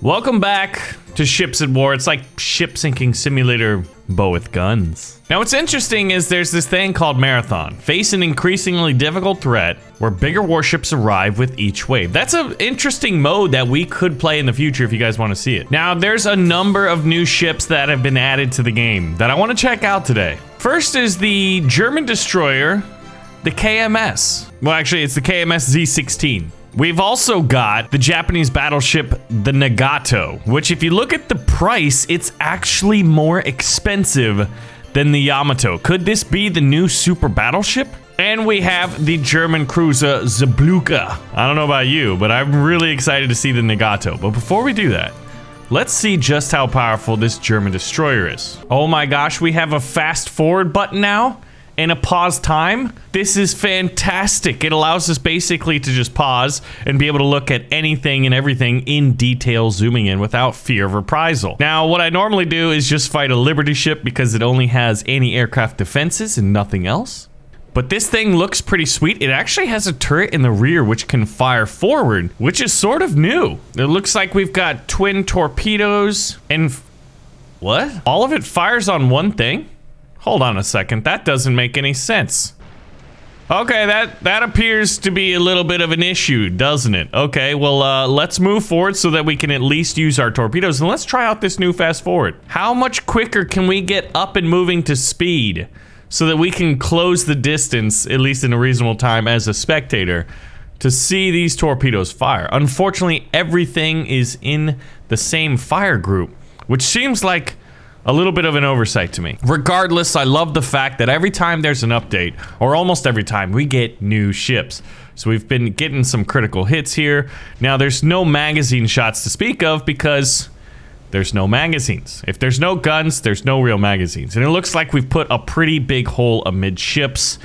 Welcome back to Ships at War. It's like ship sinking simulator, but with guns. Now what's interesting is there's this thing called Marathon. Face an increasingly difficult threat where bigger warships arrive with each wave. That's an interesting mode that we could play in the future if you guys want to see it. Now there's a number of new ships that have been added to the game that I want to check out today. First is the German destroyer, the KMS. Well, actually it's the KMS Z16. We've also got the Japanese battleship, the Nagato, which if you look at the price, it's actually more expensive than the Yamato. Could this be the new super battleship? And we have the German cruiser, Zabluka. I don't know about you, but I'm really excited to see the Nagato. But before we do that, let's see just how powerful this German destroyer is. Oh my gosh, we have a fast forward button now. And a pause time. This is fantastic. It allows us basically to just pause and be able to look at anything and everything in detail, zooming in without fear of reprisal. Now, what I normally do is just fight a Liberty ship because it only has anti-aircraft defenses and nothing else. But this thing looks pretty sweet. It actually has a turret in the rear which can fire forward, which is sort of new. It looks like we've got twin torpedoes and... what? All of it fires on one thing? Hold on a second, that doesn't make any sense. Okay, that appears to be a little bit of an issue, doesn't it? Okay, well, let's move forward so that we can at least use our torpedoes, and let's try out this new fast forward. How much quicker can we get up and moving to speed so that we can close the distance, at least in a reasonable time as a spectator, to see these torpedoes fire? Unfortunately, everything is in the same fire group, which seems like a little bit of an oversight to me. Regardless, I love the fact that every time there's an update, or almost every time, we get new ships. So we've been getting some critical hits here. Now there's no magazine shots to speak of because there's no magazines. If there's no guns, there's no real magazines. And it looks like we've put a pretty big hole amidships,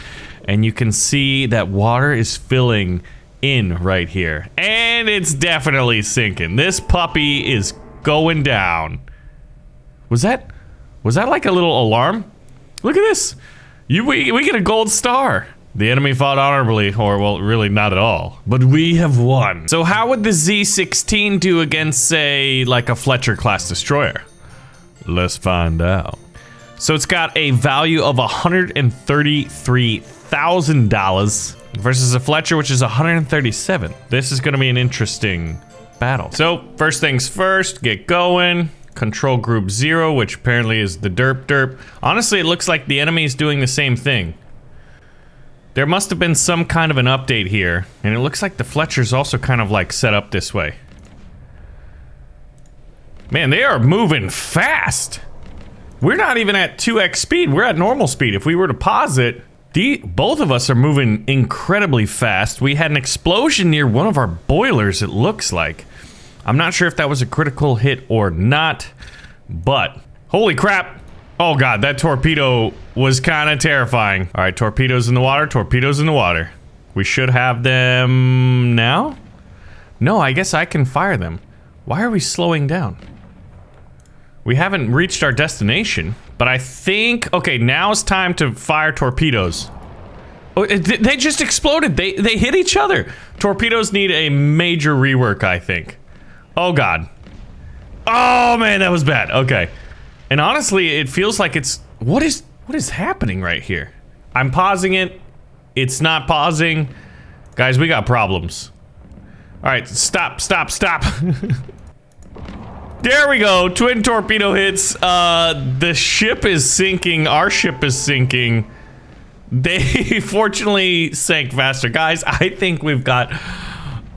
and you can see that water is filling in right here. And it's definitely sinking. This puppy is going down. Was that like a little alarm? Look at this. We get a gold star. The enemy fought honorably, or well, really not at all. But we have won. So how would the Z16 do against, say, like a Fletcher class destroyer? Let's find out. So it's got a value of $133,000 versus a Fletcher, which is $137,000. This is gonna be an interesting battle. So first things first, get going. Control group 0, which apparently is the derp. Honestly, it looks like the enemy is doing the same thing. There must have been some kind of an update here, and it looks like the Fletcher's also kind of like set up this way. Man, they are moving fast. We're not even at 2x speed, we're at normal speed. If we were to pause it, both of us are moving incredibly fast. We had an explosion near one of our boilers, it looks like. I'm not sure if that was a critical hit or not, but holy crap. Oh god, that torpedo was kind of terrifying. All right, torpedoes in the water, torpedoes in the water. We should have them now? No, I guess I can fire them. Why are we slowing down? We haven't reached our destination, but I think, okay, now it's time to fire torpedoes. Oh, they just exploded. They hit each other. Torpedoes need a major rework, I think. Oh god. Oh man, that was bad. Okay. And honestly, it feels like it's... What is happening right here? I'm pausing it. It's not pausing. Guys, we got problems. Alright, stop. There we go. Twin torpedo hits. The ship is sinking. Our ship is sinking. They fortunately sank faster. Guys, I think we've got...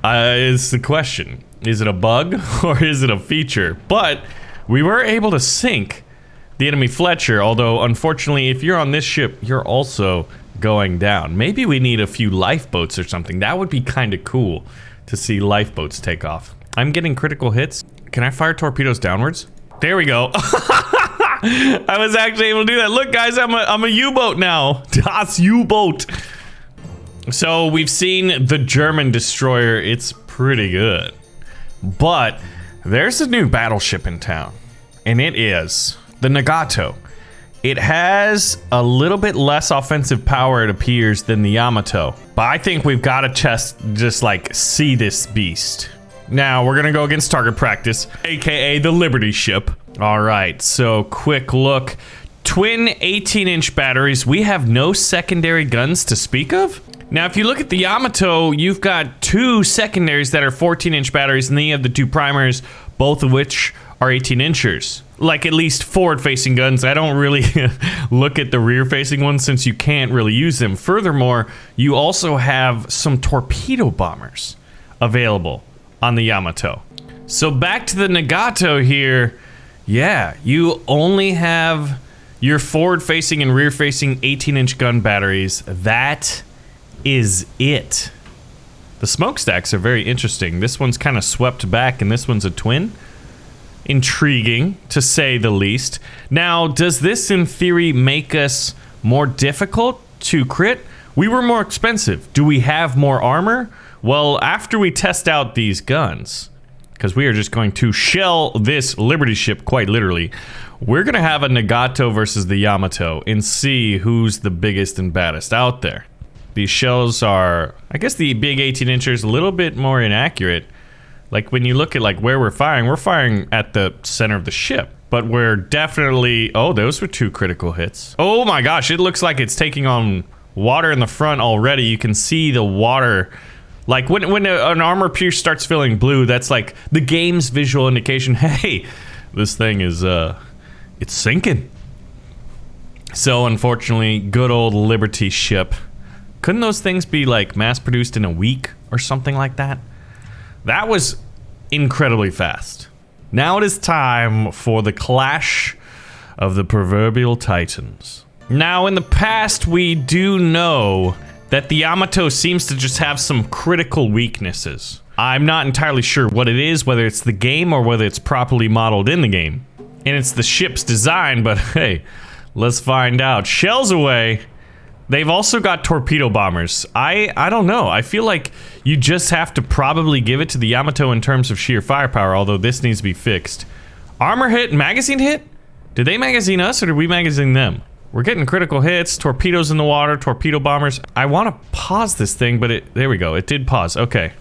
it's the question. Is it a bug or is it a feature? But we were able to sink the enemy Fletcher, although unfortunately if you're on this ship, you're also going down. Maybe we need a few lifeboats or something. That would be kind of cool to see lifeboats take off. I'm getting critical hits. Can I fire torpedoes downwards? There we go. I was actually able to do that. Look guys, I'm a U-boat now. Das U-boat. So we've seen the German destroyer. It's pretty good. But there's a new battleship in town, and it is the Nagato. It has a little bit less offensive power, it appears, than the Yamato. But I think we've got to just like see this beast. Now we're gonna go against target practice, aka the Liberty ship. All right, so quick look. Twin 18-inch batteries. We have no secondary guns to speak of. Now, if you look at the Yamato, you've got 2 secondaries that are 14-inch batteries, and then you have the 2 primaries, both of which are 18-inchers. Like, at least forward-facing guns. I don't really look at the rear-facing ones since you can't really use them. Furthermore, you also have some torpedo bombers available on the Yamato. So back to the Nagato here. Yeah, you only have your forward-facing and rear-facing 18-inch gun batteries. That is it. The smokestacks are very interesting. This one's kind of swept back and this one's a twin. Intriguing, to say the least. Now, does this in theory make us more difficult to crit? We were more expensive. Do we have more armor? Well, after we test out these guns, because we are just going to shell this Liberty ship quite literally, we're gonna have a Nagato versus the Yamato and see who's the biggest and baddest out there. These shells are, I guess the big 18-inchers a little bit more inaccurate. Like when you look at like where we're firing at the center of the ship. But we're definitely, oh, those were 2 critical hits. Oh my gosh, it looks like it's taking on water in the front already. You can see the water. Like when an armor pierce starts filling blue, that's like the game's visual indication, hey, this thing is, it's sinking. So unfortunately, good old Liberty ship. Couldn't those things be like mass produced in a week or something like that? That was incredibly fast. Now it is time for the clash of the proverbial titans. Now in the past, we do know that the Yamato seems to just have some critical weaknesses. I'm not entirely sure what it is, whether it's the game or whether it's properly modeled in the game. And it's the ship's design, but hey, let's find out. Shells away. They've also got torpedo bombers. I don't know. I feel like you just have to probably give it to the Yamato in terms of sheer firepower, although this needs to be fixed. Armor hit, magazine hit? Did they magazine us or did we magazine them? We're getting critical hits, torpedoes in the water, torpedo bombers. I want to pause this thing, but there we go. It did pause. Okay.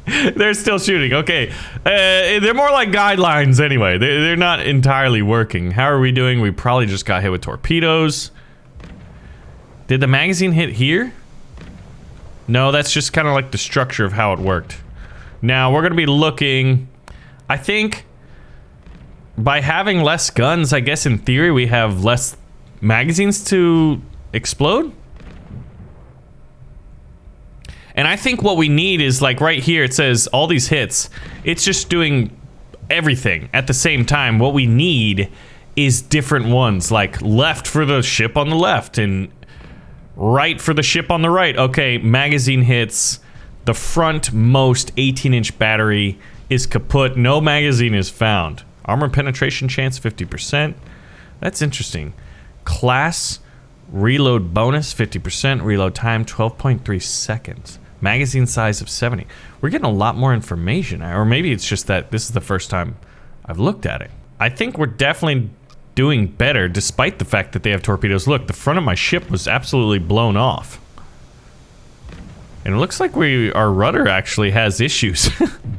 They're still shooting. Okay. They're more like guidelines anyway. They're not entirely working. How are we doing? We probably just got hit with torpedoes. Did the magazine hit here? No, that's just kind of like the structure of how it worked. Now, we're going to be looking... I think by having less guns, I guess in theory we have less magazines to explode? And I think what we need is, like right here, it says all these hits. It's just doing everything at the same time. What we need is different ones, like left for the ship on the left and right for the ship on the right. Okay, magazine hits. The front most 18-inch battery is kaput. No magazine is found. Armor penetration chance 50%. That's interesting. Class reload bonus 50%. Reload time 12.3 seconds. Magazine size of 70. We're getting a lot more information. Or maybe it's just that this is the first time I've looked at it. I think we're definitely doing better despite the fact that they have torpedoes. Look, the front of my ship was absolutely blown off. And it looks like our rudder actually has issues.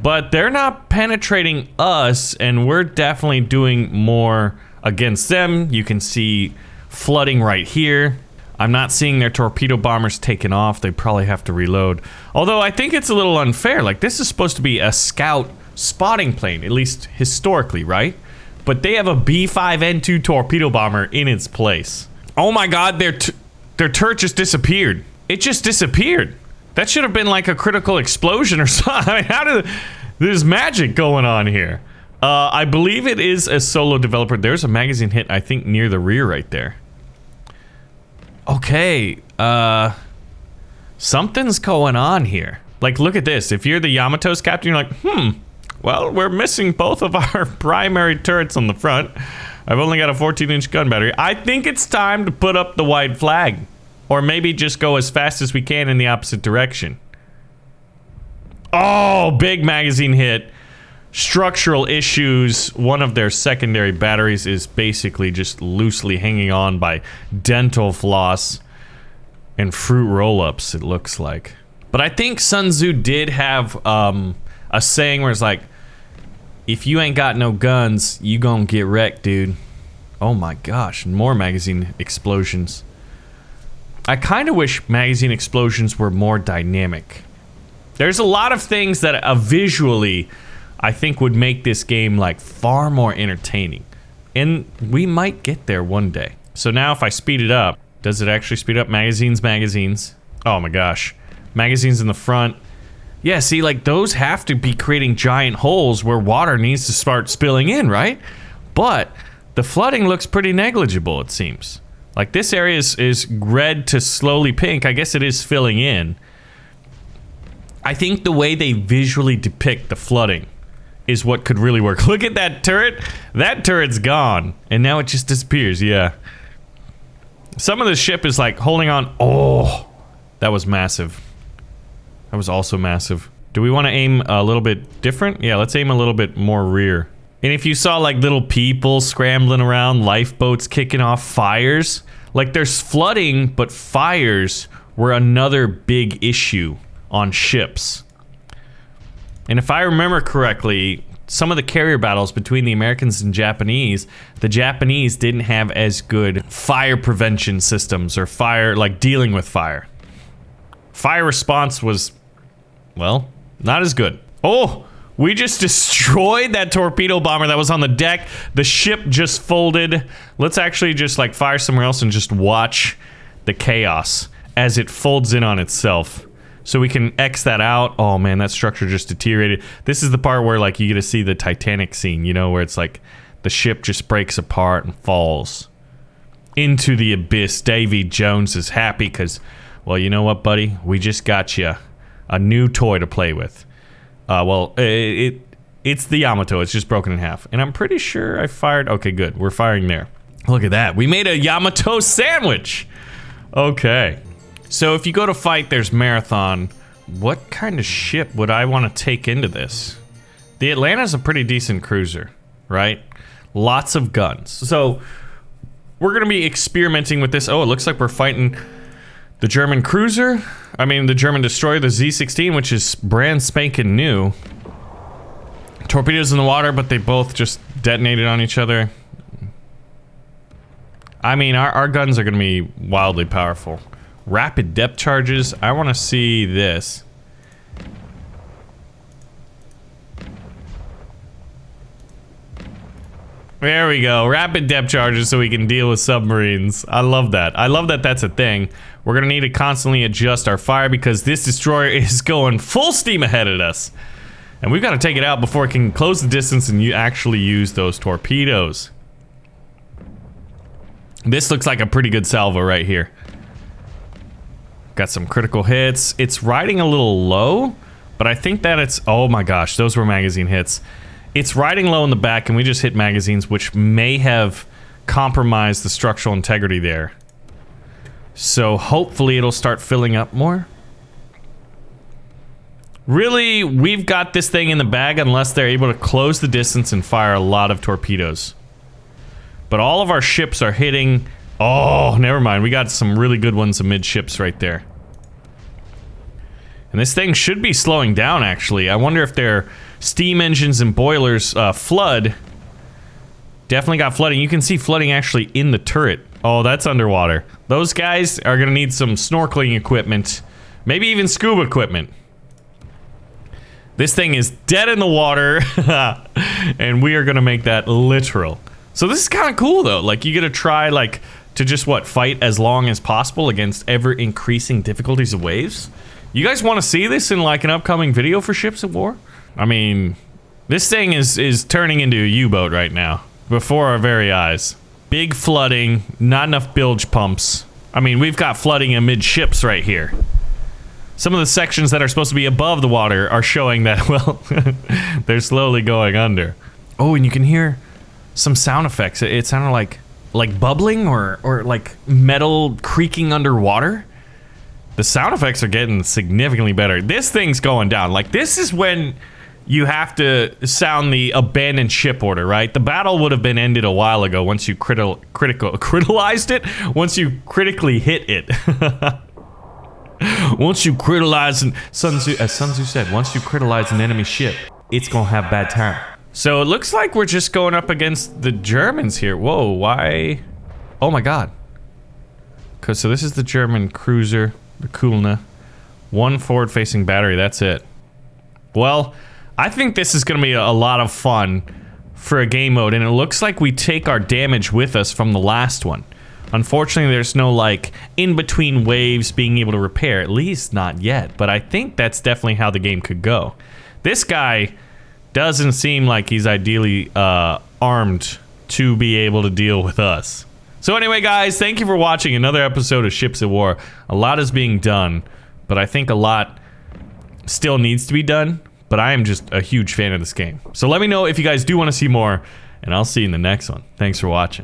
But they're not penetrating us, and we're definitely doing more against them. You can see flooding right here. I'm not seeing their torpedo bombers taken off. They probably have to reload. Although I think it's a little unfair. Like, this is supposed to be a scout spotting plane, at least historically, right? But they have a B5N2 torpedo bomber in its place. Oh my god, their turret just disappeared. It just disappeared. That should have been like a critical explosion or something. I mean, how did... There's magic going on here. I believe it is a solo developer. There's a magazine hit, I think, near the rear right there. Okay, something's going on here. Like, look at this. If you're the Yamato's captain, you're like, well, we're missing both of our primary turrets on the front. I've only got a 14-inch gun battery. I think it's time to put up the white flag. Or maybe just go as fast as we can in the opposite direction. Oh, big magazine hit. Structural issues. One of their secondary batteries is basically just loosely hanging on by dental floss and fruit roll-ups, it looks like. But I think Sun Tzu did have a saying where it's like, if you ain't got no guns, you gonna get wrecked, dude. Oh my gosh, more magazine explosions. I kind of wish magazine explosions were more dynamic. There's a lot of things that visually I think would make this game like far more entertaining. And we might get there one day. So now if I speed it up, does it actually speed up? Magazines. Oh my gosh. Magazines in the front. Yeah, see, like those have to be creating giant holes where water needs to start spilling in, right? But the flooding looks pretty negligible, it seems. Like this area is red to slowly pink. I guess it is filling in. I think the way they visually depict the flooding is what could really work. Look at that turret. That turret's gone. And now it just disappears, yeah. Some of the ship is like holding on. Oh, that was massive. That was also massive. Do we want to aim a little bit different? Yeah, let's aim a little bit more rear. And if you saw like little people scrambling around, lifeboats kicking off, fires. Like there's flooding, but fires were another big issue on ships. And if I remember correctly, some of the carrier battles between the Americans and Japanese, the Japanese didn't have as good fire prevention systems or fire, like dealing with fire. Fire response was, well, not as good. Oh, we just destroyed that torpedo bomber that was on the deck. The ship just folded. Let's actually just like fire somewhere else and just watch the chaos as it folds in on itself. So we can X that out. Oh man, that structure just deteriorated. This is the part where like you get to see the Titanic scene, you know, where it's like the ship just breaks apart and falls into the abyss. Davy Jones is happy because, well, you know what, buddy? We just got you a new toy to play with. It's the Yamato. It's just broken in half. And I'm pretty sure I fired. Okay, good. We're firing there. Look at that. We made a Yamato sandwich. Okay. So if you go to fight, there's Marathon. What kind of ship would I want to take into this? The Atlanta's a pretty decent cruiser, right? Lots of guns. So we're going to be experimenting with this. Oh, it looks like we're fighting the German cruiser. I mean, the German destroyer, the Z-16, which is brand spanking new. Torpedoes in the water, but they both just detonated on each other. I mean, our guns are going to be wildly powerful. Rapid depth charges. I want to see this. There we go. Rapid depth charges so we can deal with submarines. I love that. I love that that's a thing. We're going to need to constantly adjust our fire because this destroyer is going full steam ahead at us. And we've got to take it out before it can close the distance and you actually use those torpedoes. This looks like a pretty good salvo right here. Got some critical hits. It's riding a little low, but I think that it's... Oh my gosh, those were magazine hits. It's riding low in the back, and we just hit magazines, which may have compromised the structural integrity there. So hopefully it'll start filling up more. Really, we've got this thing in the bag unless they're able to close the distance and fire a lot of torpedoes. But all of our ships are hitting... Oh, never mind. We got some really good ones amidships right there. And this thing should be slowing down, actually. I wonder if their steam engines and boilers flood. Definitely got flooding. You can see flooding actually in the turret. Oh, that's underwater. Those guys are going to need some snorkeling equipment. Maybe even scuba equipment. This thing is dead in the water. And we are going to make that literal. So this is kind of cool, though. Like, you get to try, like... to just, what, fight as long as possible against ever-increasing difficulties of waves? You guys want to see this in, like, an upcoming video for Ships at War? I mean, this thing is turning into a U-boat right now. Before our very eyes. Big flooding, not enough bilge pumps. I mean, we've got flooding amidships right here. Some of the sections that are supposed to be above the water are showing that, well, they're slowly going under. Oh, and you can hear some sound effects. It sounded like bubbling or like metal creaking underwater. The sound effects are getting significantly better. This thing's going down. Like, this is when you have to sound the abandoned ship order, right? The battle would have been ended a while ago once you criticalized it, once you critically hit it. Once you critize an Sun Tzu, as Sun Tzu said, once you criticize an enemy ship, it's gonna have bad time. So it looks like we're just going up against the Germans here. Whoa, why? Oh my god. Cause so this is the German cruiser, the Kulna. One forward-facing battery, that's it. Well, I think this is gonna be a lot of fun for a game mode, and it looks like we take our damage with us from the last one. Unfortunately, there's no, like, in-between waves being able to repair, at least not yet, but I think that's definitely how the game could go. This guy doesn't seem like he's ideally armed to be able to deal with us. So anyway, guys, thank you for watching another episode of Ships at War. A lot is being done, but I think a lot still needs to be done, but I am just a huge fan of this game. So let me know if you guys do want to see more, and I'll see you in the next one. Thanks for watching.